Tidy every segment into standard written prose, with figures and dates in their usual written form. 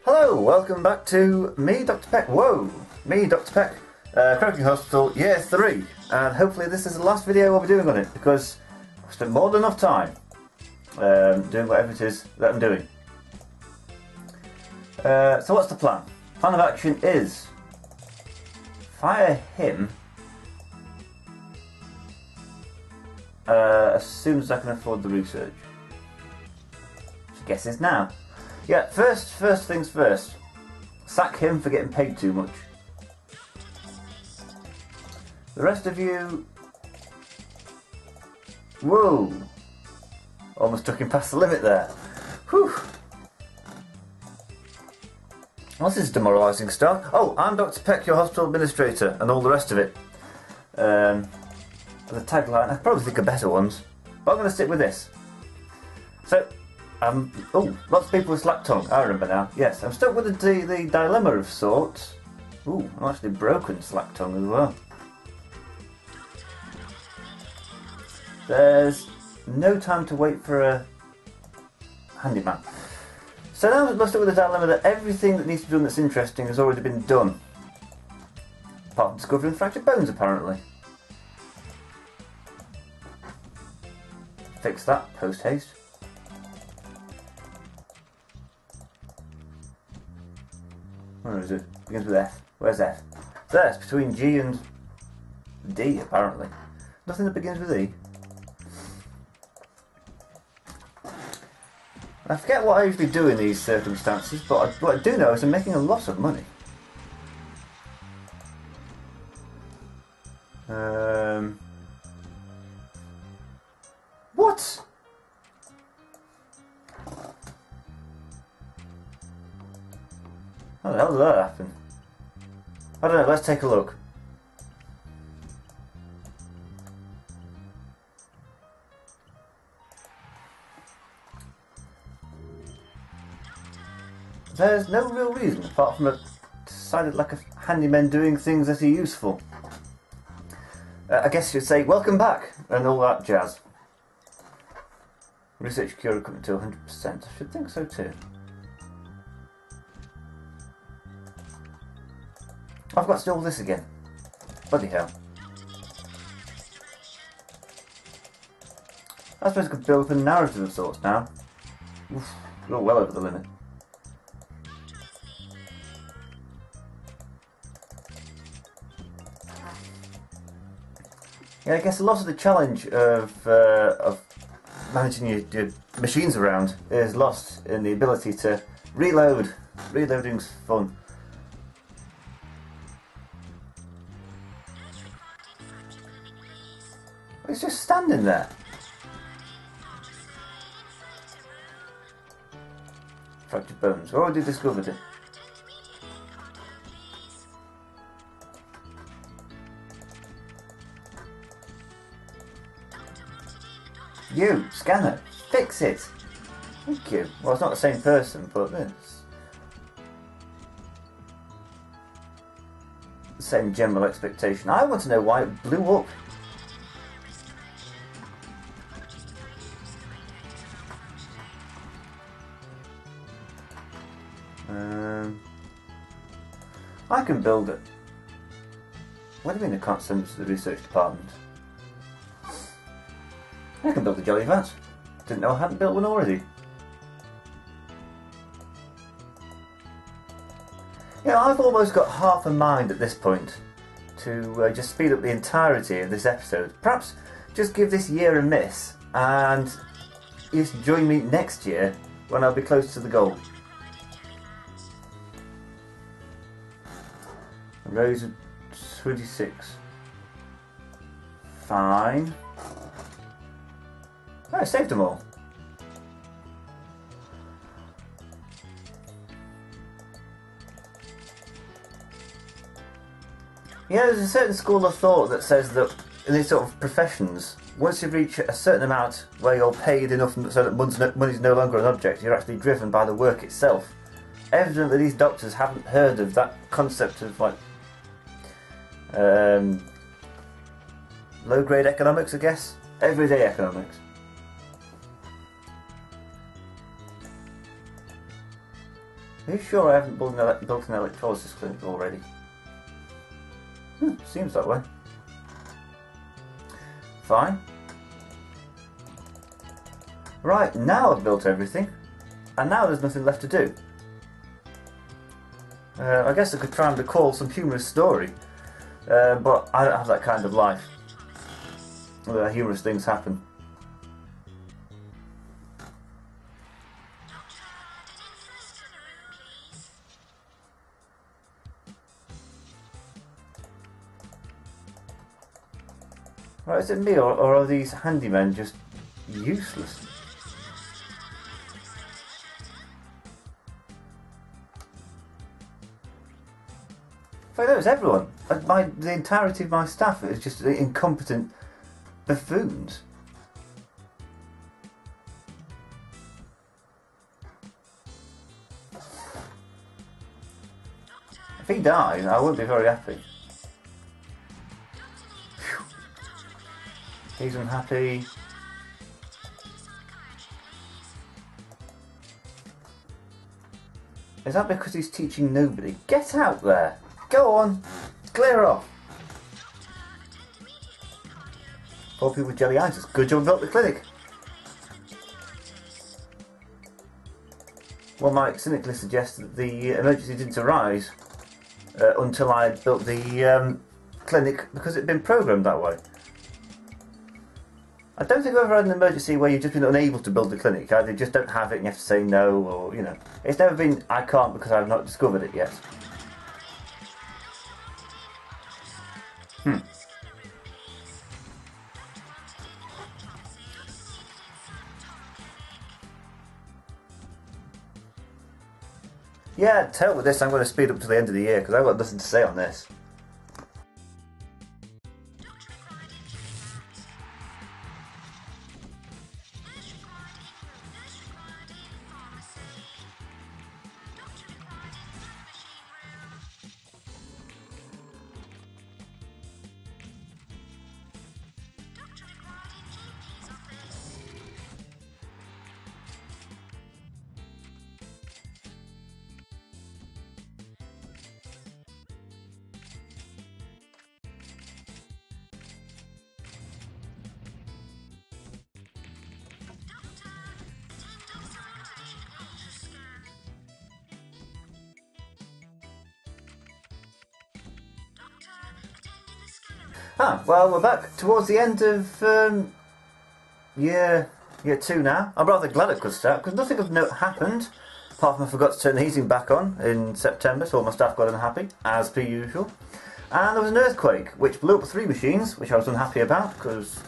Hello, welcome back to me, Dr. Peck. Whoa, me, Dr. Peck, Croaking Hospital, Year 3. And hopefully this is the last video I'll be doing on it because I've spent more than enough time doing whatever it is that I'm doing. So what's the plan? Plan of action is fire him as soon as I can afford the research. Which I guess is now. Yeah, first things first. Sack him for getting paid too much. The rest of you... Whoa! Almost took him past the limit there. Whew! What's this demoralising stuff? Oh, I'm Dr. Peck, your hospital administrator, and all the rest of it. The tagline, I probably think of better ones, but I'm going to stick with this. So, oh, lots of people with slack tongue. I remember now. Yes, I'm stuck with the dilemma of sorts. Ooh, I'm actually broken slack tongue as well. There's no time to wait for a handyman. So now I'm stuck with the dilemma that everything that needs to be done that's interesting has already been done. Apart from discovering fractured bones, apparently. Fix that, post haste. Where is it? Begins with F. Where's F? There, it's between G and D, apparently. Nothing that begins with E. I forget what I usually do in these circumstances, but what I do know is I'm making a lot of money. What? How the hell did that happen? I don't know, let's take a look. There's no real reason apart from a decided lack of handymen doing things that are useful. I guess you'd say welcome back and all that jazz. Research cure coming to 100%. I should think so too. I've got to do all this again. Bloody hell. I suppose I could build up a narrative of sorts now. Oof, we're well over the limit. Yeah, I guess a lot of the challenge of managing your machines around is lost in the ability to reload. Reloading's fun. It's just standing there. Fractured bones. Already discovered it. You, scanner, fix it! Thank you. Well, it's not the same person, but it's the same general expectation. I want to know why it blew up. I can build it. What do you mean I can't send it to the research department? I can build a jelly vat. Didn't know I hadn't built one already. Yeah, I've almost got half a mind at this point to just speed up the entirety of this episode. Perhaps just give this year a miss and just join me next year when I'll be close to the goal. Rows of 26. Fine. Oh, I saved them all. Yeah, there's a certain school of thought that says that in these sort of professions, once you reach a certain amount where you're paid enough so that money's no longer an object, you're actually driven by the work itself. Evidently these doctors haven't heard of that concept of like low-grade economics, I guess. Everyday economics. Are you sure I haven't built an electrolysis clinic already? Seems that way. Fine. Right, now I've built everything, and now there's nothing left to do. I guess I could try and recall some humorous story, but I don't have that kind of life. Where humorous things happen. Right, is it me, or are these handymen just useless? I know it's everyone. The entirety of my staff is just incompetent buffoons. If he dies, I won't be very happy. Whew. He's unhappy. Is that because he's teaching nobody? Get out there! Go on! Clear off! Poor people with jelly-itis. Good job built the clinic. One might cynically suggest that the emergency didn't arise until I built the clinic because it had been programmed that way. I don't think I've ever had an emergency where you've just been unable to build the clinic. Either you just don't have it and you have to say no, or, you know. It's never been, I can't because I've not discovered it yet. Yeah, to hell with this, I'm going to speed up to the end of the year because I've got nothing to say on this. Well, we're back towards the end of year 2 now. I'm rather glad it could start because nothing of note happened, apart from I forgot to turn the heating back on in September, so all my staff got unhappy, as per usual. And there was an earthquake, which blew up 3 machines, which I was unhappy about, because,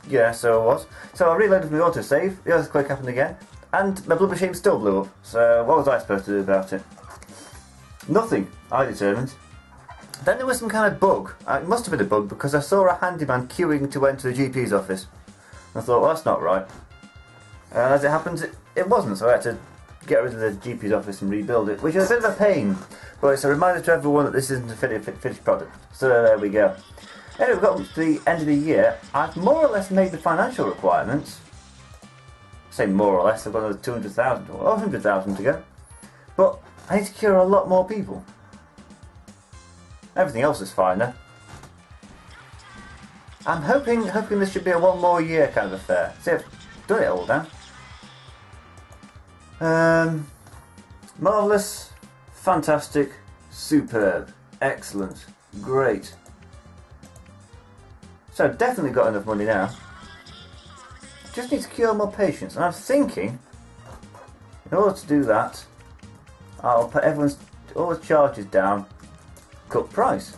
yeah, so I was. So I reloaded my autosave, the earthquake happened again, and my blood machine still blew up. So what was I supposed to do about it? Nothing, I determined. Then there was some kind of bug. It must have been a bug because I saw a handyman queuing to enter the GP's office. I thought, well, that's not right. And as it happens, it wasn't, so I had to get rid of the GP's office and rebuild it, which is a bit of a pain. But it's a reminder to everyone that this isn't a finished product. So there we go. Anyway, we've got to the end of the year. I've more or less made the financial requirements. I say more or less, I've got another 200,000 or 100,000 to go. But I need to cure a lot more people. Everything else is fine now. I'm hoping this should be a 1 more year kind of affair. See, I've done it all now. Marvellous, fantastic, superb, excellent, great. So I've definitely got enough money now. Just need to cure more patients, and I'm thinking, in order to do that, I'll put all the charges down, cut price.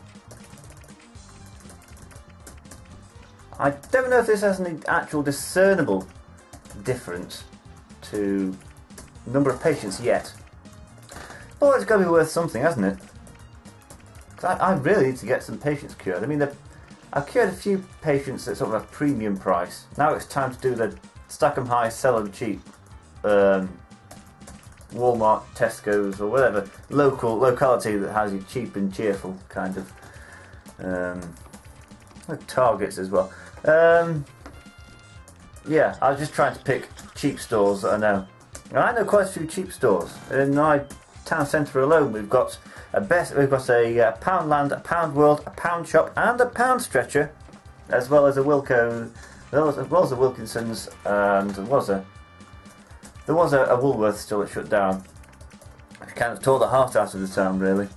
I don't know if this has any actual discernible difference to the number of patients yet. But it's got to be worth something, hasn't it? Because I really need to get some patients cured. I mean, I've cured a few patients at sort of a premium price. Now it's time to do the stack 'em high, sell 'em cheap. Walmart, Tesco's, or whatever locality that has you cheap and cheerful kind of Targets as well. Yeah, I was just trying to pick cheap stores that I know. And I know quite a few cheap stores, and I town centre alone, we've got a pound land, a pound world, a pound shop, and a pound stretcher, as well as a Wilko, as well as a Wilkinson's, and there was a Woolworths still that shut down. It kind of tore the heart out of the town, really.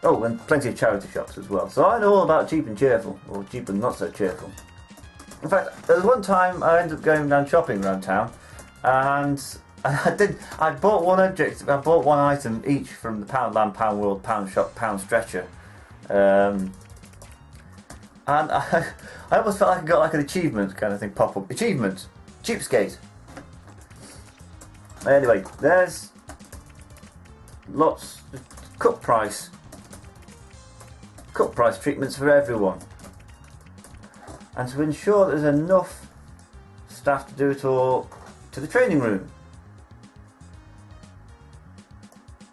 Oh, and plenty of charity shops as well. So I know all about cheap and cheerful, or cheap and not so cheerful. In fact, there was one time I ended up going down shopping around town, and I bought one item each from the Pound Land, Pound World, Pound Shop, Pound Stretcher. And I almost felt like I got like an achievement kind of thing pop up. Achievement! Cheapskate! Anyway, there's lots of cut price treatments for everyone. And to ensure there's enough staff to do it all, to the training room.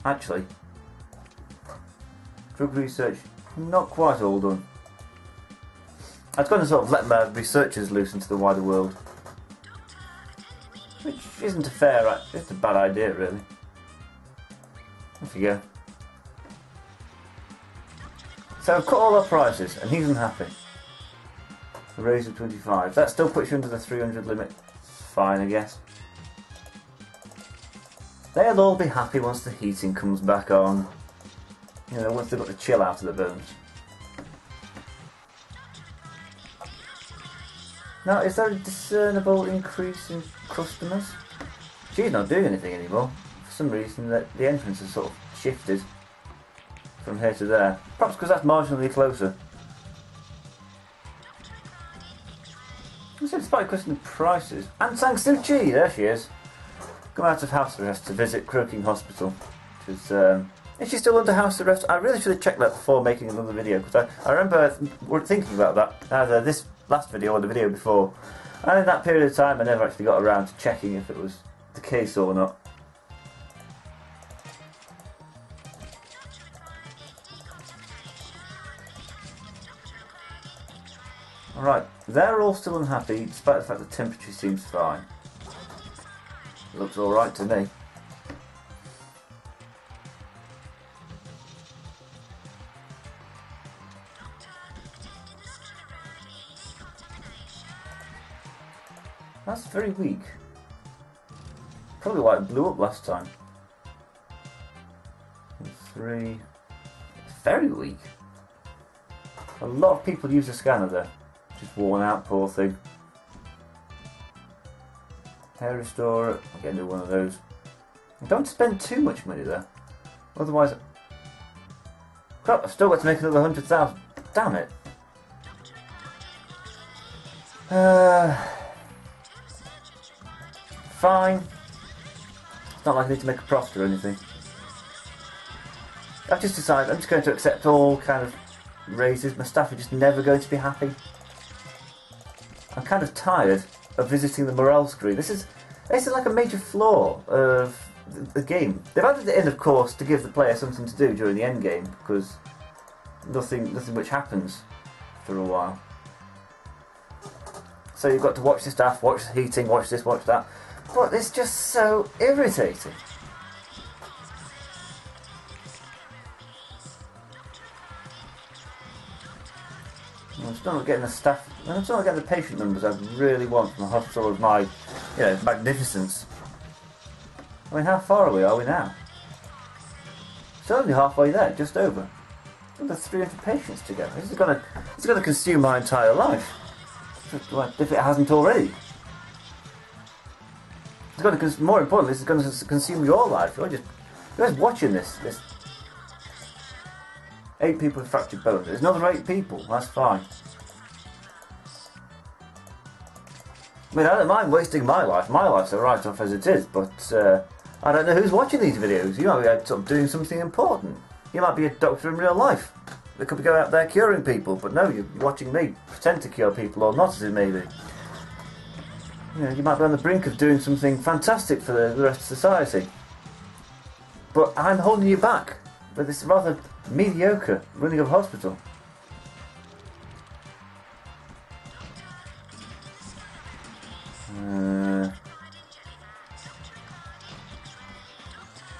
Actually, drug research, not quite all done. I was going to sort of let my researchers loose into the wider world. Which isn't it's a bad idea, really. Off you go. So I've cut all our prices, and he's unhappy. A raise of 25. That still puts you under the 300 limit. It's fine, I guess. They'll all be happy once the heating comes back on. You know, once they've got the chill out of the bones. Now, is there a discernible increase in customers? She's not doing anything anymore. For some reason, the entrance has sort of shifted from here to there. Perhaps because that's marginally closer. I said, despite questioning prices. And Sang Suu Kyi, there she is. Come out of house arrest to visit Croaking Hospital. Which is she still under house arrest? I really should have checked that before making another video, because I remember thinking about that, either this last video or the video before. And in that period of time I never actually got around to checking if it was the case or not. Alright, they're all still unhappy despite the fact the temperature seems fine. Looks alright to me. That's very weak. Probably why it blew up last time. 3. It's very weak. A lot of people use the scanner there. Just worn out, poor thing. Hair restorer. I'll get into one of those. Don't spend too much money there. Otherwise... Crap, I've still got to make another 100,000. Damn it. Fine. It's not like I need to make a profit or anything. I've just decided I'm just going to accept all kind of raises. My staff are just never going to be happy. I'm kind of tired of visiting the morale screen. This is like a major flaw of the game. They've added it in, of course, to give the player something to do during the end game, because nothing much happens for a while. So you've got to watch the staff, watch the heating, watch this, watch that. But it's just so irritating. I'm still not getting the staff. I'm still not getting the patient numbers I really want from a hospital of my, magnificence. I mean, how far away are we now? Still only halfway there, just over. Under 300 patients to go. This is gonna consume my entire life. If it hasn't already. It's going to, more importantly, this is going to consume your life. You're just watching this. 8 people with fractured bones. There's another 8 people. That's fine. I mean, I don't mind wasting my life. My life's a write-off as it is, but I don't know who's watching these videos. You might be sort of doing something important. You might be a doctor in real life. They could be going out there curing people, but no, you're watching me pretend to cure people, or not as it may be. You might be on the brink of doing something fantastic for the rest of society. But I'm holding you back with this rather mediocre running of a hospital.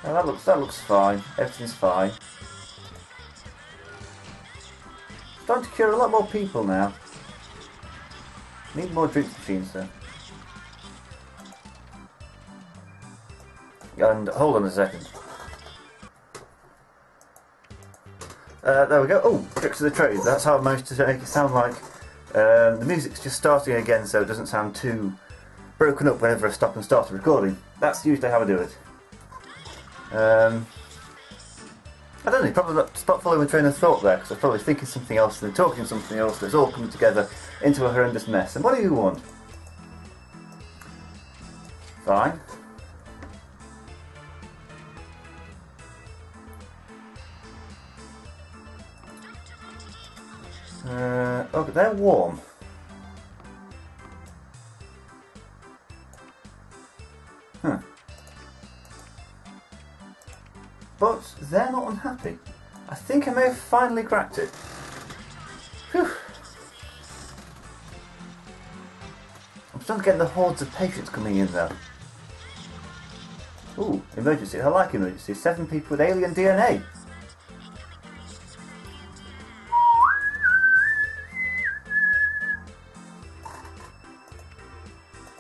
Well, that looks That looks fine. Everything's fine. Starting to cure a lot more people now. Need more drink machines though. And hold on a second. There we go. Oh, tricks of the trade. That's how I managed to make it sound like the music's just starting again, so it doesn't sound too broken up whenever I stop and start a recording. That's usually how I do it. I don't know, probably stop following a train of thought there, because I was probably thinking something else and then talking something else that's all coming together into a horrendous mess. And what do you want? Fine. Oh, but they're warm. Huh. But they're not unhappy. I think I may have finally cracked it. Whew. I'm starting to get the hordes of patients coming in though. Ooh, emergency. I like emergency. 7 people with alien DNA.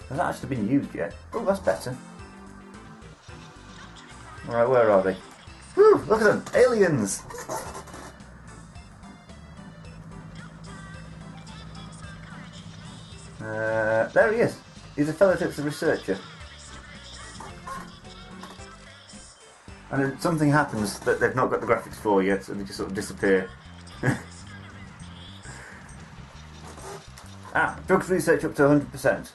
Has that actually been used yet? Oh, that's better. Alright, where are they? Woo! Look at them! Aliens! There he is. He's a fellow that's a researcher. And then something happens that they've not got the graphics for yet, so they just sort of disappear. Drugs research up to 100%.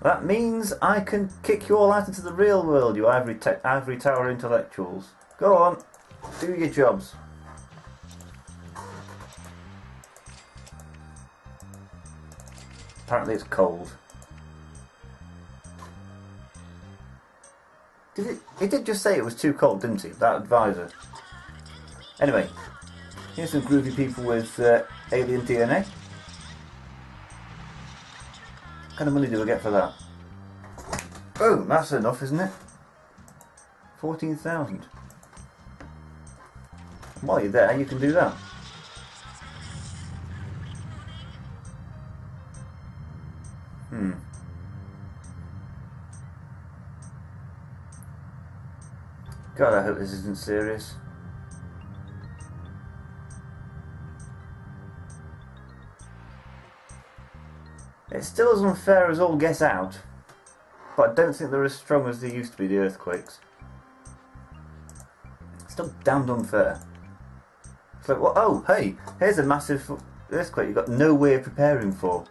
That means I can kick you all out into the real world, you ivory tower intellectuals. Go on, do your jobs. Apparently it's cold. He did just say it was too cold, didn't he? That advisor. Anyway, here's some groovy people with alien DNA. What kind of money do we get for that? Oh, that's enough, isn't it? 14,000. While you're there, you can do that. God, I hope this isn't serious. It's still as unfair as all get out, but I don't think they're as strong as they used to be, the earthquakes. It's still damned unfair. It's like, well, oh, hey, here's a massive earthquake you've got no way of preparing for.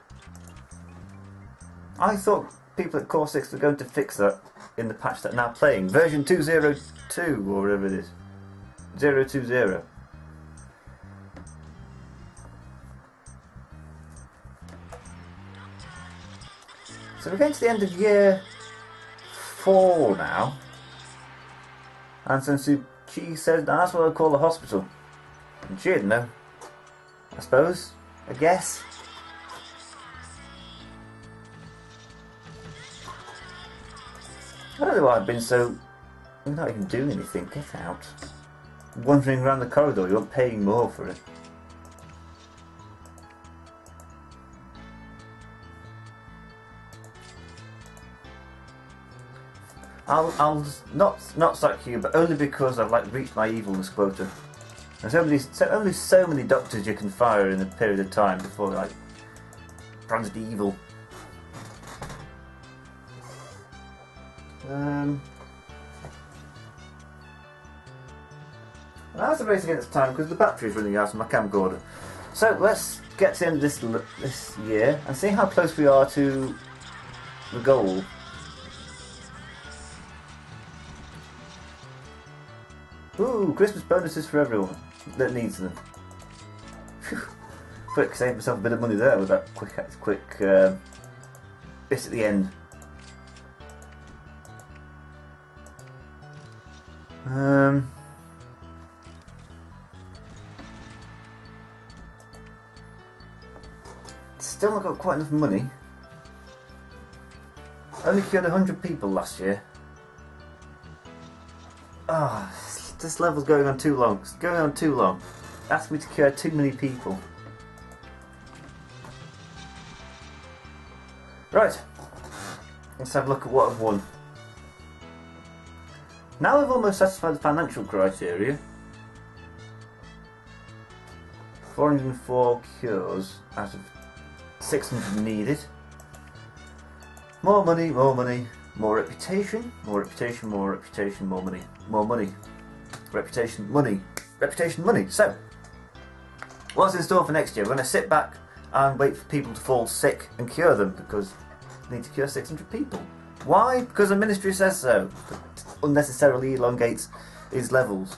I thought people at Corsixth were going to fix that in the patch that now playing, version 202 or whatever it is. 020. So we're getting to the end of year 4 now. And San Suu Kyi said that's what I call the hospital. And she didn't know. I suppose. I guess. I don't know why I've been so... You're not even doing anything. Get out. Wandering around the corridor, you're paying more for it. I'll not sack you, but only because I've like reached my evilness quota. There's only so many doctors you can fire in a period of time before like pronounced evil. That's a race against time because the battery's running out of my camcorder. So let's get to the end of this year and see how close we are to the goal. Ooh, Christmas bonuses for everyone that needs them. Phew. Quick, save myself a bit of money there with that quick bit at the end. Still not got quite enough money. Only cured 100 people last year. Ah. This level's going on too long. It's going on too long. Ask me to cure too many people. Right. Let's have a look at what I've won. Now I've almost satisfied the financial criteria. 404 cures out of 600 needed. More money, more money. More reputation, more reputation, more reputation, more money. More money. Reputation, money. Reputation, money. So, what's in store for next year? We're going to sit back and wait for people to fall sick and cure them, because we need to cure 600 people. Why? Because the ministry says so. It unnecessarily elongates his levels.